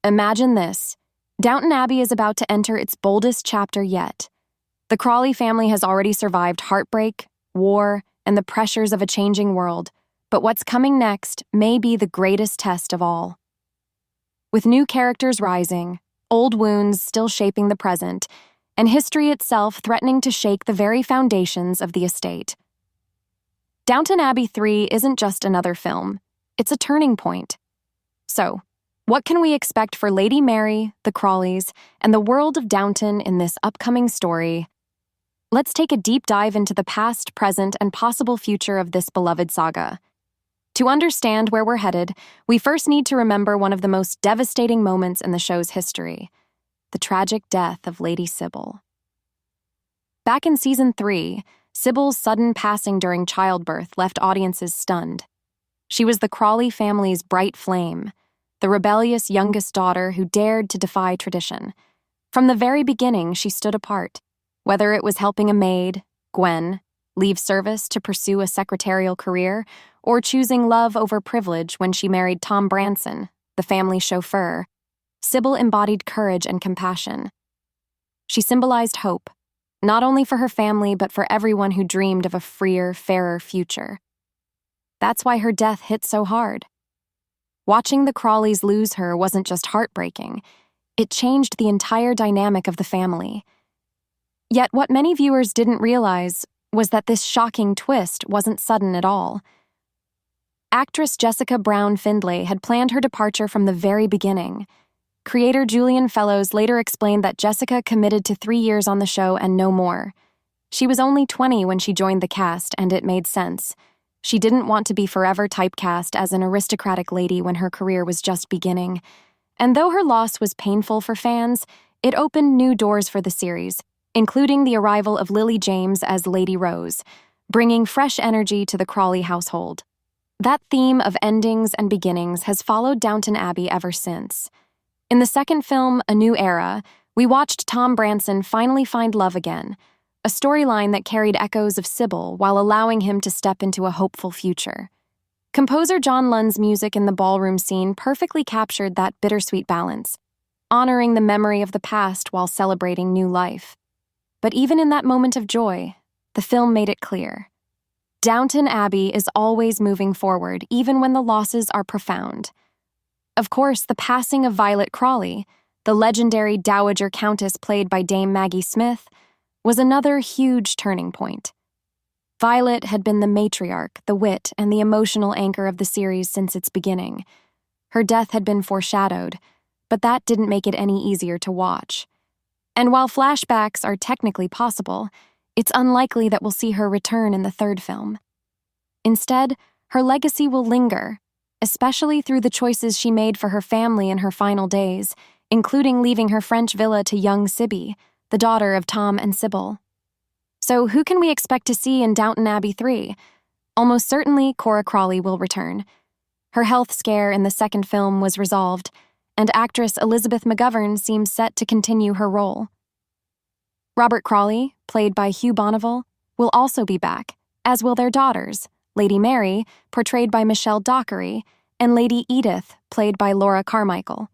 Imagine this. Downton Abbey is about to enter its boldest chapter yet. The Crawley family has already survived heartbreak, war, and the pressures of a changing world, but what's coming next may be the greatest test of all. With new characters rising, old wounds still shaping the present, and history itself threatening to shake the very foundations of the estate. Downton Abbey 3 isn't just another film, it's a turning point. So, what can we expect for Lady Mary, the Crawleys, and the world of Downton in this upcoming story? Let's take a deep dive into the past, present, and possible future of this beloved saga. To understand where we're headed, we first need to remember one of the most devastating moments in the show's history: the tragic death of Lady Sybil. Back in Season 3, Sybil's sudden passing during childbirth left audiences stunned. She was the Crawley family's bright flame, the rebellious youngest daughter who dared to defy tradition. From the very beginning, she stood apart. Whether it was helping a maid, Gwen, leave service to pursue a secretarial career, or choosing love over privilege when she married Tom Branson, the family chauffeur, Sybil embodied courage and compassion. She symbolized hope, not only for her family but for everyone who dreamed of a freer, fairer future. That's why her death hit so hard. Watching the Crawleys lose her wasn't just heartbreaking, it changed the entire dynamic of the family. Yet what many viewers didn't realize was that this shocking twist wasn't sudden at all. Actress Jessica Brown Findlay had planned her departure from the very beginning. Creator Julian Fellowes later explained that Jessica committed to 3 years on the show and no more. She was only 20 when she joined the cast, and it made sense. She didn't want to be forever typecast as an aristocratic lady when her career was just beginning. And though her loss was painful for fans, it opened new doors for the series, including the arrival of Lily James as Lady Rose, bringing fresh energy to the Crawley household. That theme of endings and beginnings has followed Downton Abbey ever since. In the second film, A New Era, we watched Tom Branson finally find love again, a storyline that carried echoes of Sybil while allowing him to step into a hopeful future. Composer John Lund's music in the ballroom scene perfectly captured that bittersweet balance, honoring the memory of the past while celebrating new life. But even in that moment of joy, the film made it clear: Downton Abbey is always moving forward, even when the losses are profound. Of course, the passing of Violet Crawley, the legendary Dowager Countess played by Dame Maggie Smith, was another huge turning point. Violet had been the matriarch, the wit, and the emotional anchor of the series since its beginning. Her death had been foreshadowed, but that didn't make it any easier to watch. And while flashbacks are technically possible, it's unlikely that we'll see her return in the third film. Instead, her legacy will linger, especially through the choices she made for her family in her final days, including leaving her French villa to young Sibby, the daughter of Tom and Sybil. So who can we expect to see in Downton Abbey 3? Almost certainly Cora Crawley will return. Her health scare in the second film was resolved, and actress Elizabeth McGovern seems set to continue her role. Robert Crawley, played by Hugh Bonneville, will also be back, as will their daughters, Lady Mary, portrayed by Michelle Dockery, and Lady Edith, played by Laura Carmichael.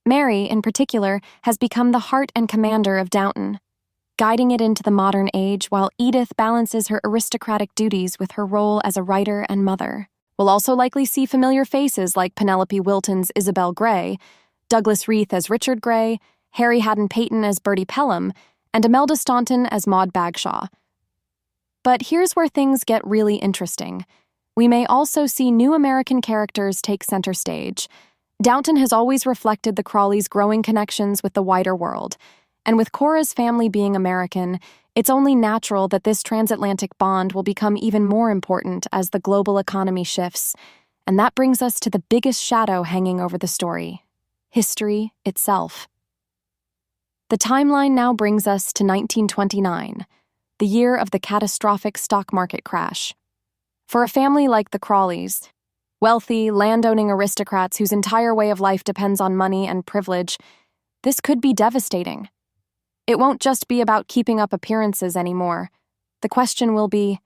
Mary, in particular, has become the heart and commander of Downton, guiding it into the modern age while Edith balances her aristocratic duties with her role as a writer and mother. We'll also likely see familiar faces like Penelope Wilton's Isabel Grey, Douglas Reith as Richard Grey, Harry Haddon Payton as Bertie Pelham, and Imelda Staunton as Maud Bagshaw. But here's where things get really interesting. We may also see new American characters take center stage. Downton has always reflected the Crawleys' growing connections with the wider world, and with Cora's family being American, it's only natural that this transatlantic bond will become even more important as the global economy shifts. And that brings us to the biggest shadow hanging over the story: history itself. The timeline now brings us to 1929, the year of the catastrophic stock market crash. For a family like the Crawleys, wealthy, landowning aristocrats whose entire way of life depends on money and privilege, this could be devastating. It won't just be about keeping up appearances anymore. The question will be,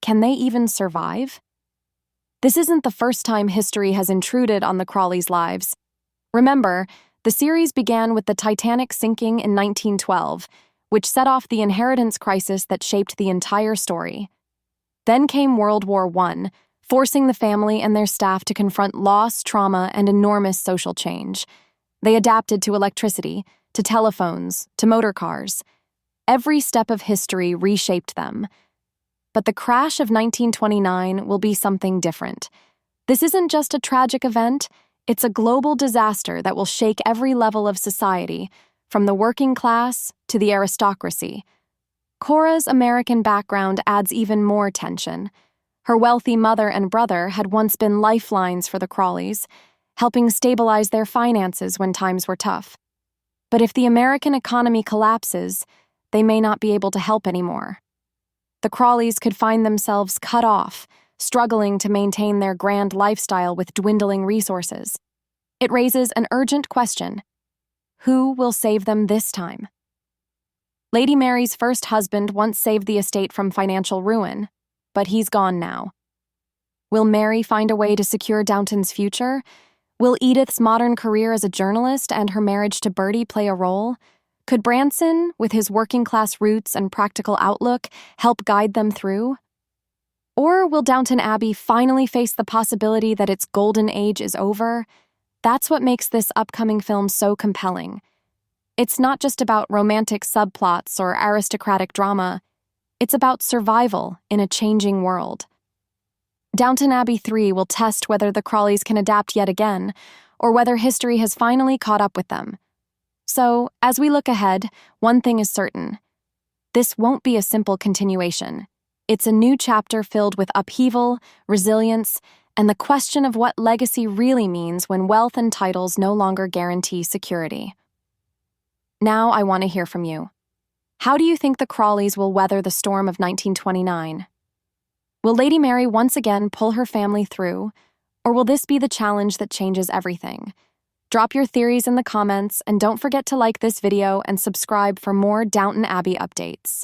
can they even survive? This isn't the first time history has intruded on the Crawleys' lives. Remember, the series began with the Titanic sinking in 1912, which set off the inheritance crisis that shaped the entire story. Then came World War I, forcing the family and their staff to confront loss, trauma, and enormous social change. They adapted to electricity, to telephones, to motor cars. Every step of history reshaped them. But the crash of 1929 will be something different. This isn't just a tragic event, it's a global disaster that will shake every level of society, from the working class to the aristocracy. Cora's American background adds even more tension. Her wealthy mother and brother had once been lifelines for the Crawleys, helping stabilize their finances when times were tough. But if the American economy collapses, they may not be able to help anymore. The Crawleys could find themselves cut off, struggling to maintain their grand lifestyle with dwindling resources. It raises an urgent question: who will save them this time? Lady Mary's first husband once saved the estate from financial ruin, but he's gone now. Will Mary find a way to secure Downton's future? Will Edith's modern career as a journalist and her marriage to Bertie play a role? Could Branson, with his working-class roots and practical outlook, help guide them through? Or will Downton Abbey finally face the possibility that its golden age is over? That's what makes this upcoming film so compelling. It's not just about romantic subplots or aristocratic drama. It's about survival in a changing world. Downton Abbey 3 will test whether the Crawleys can adapt yet again, or whether history has finally caught up with them. So, as we look ahead, one thing is certain. This won't be a simple continuation. It's a new chapter filled with upheaval, resilience, and the question of what legacy really means when wealth and titles no longer guarantee security. Now I want to hear from you. How do you think the Crawleys will weather the storm of 1929? Will Lady Mary once again pull her family through, or will this be the challenge that changes everything? Drop your theories in the comments, and don't forget to like this video and subscribe for more Downton Abbey updates.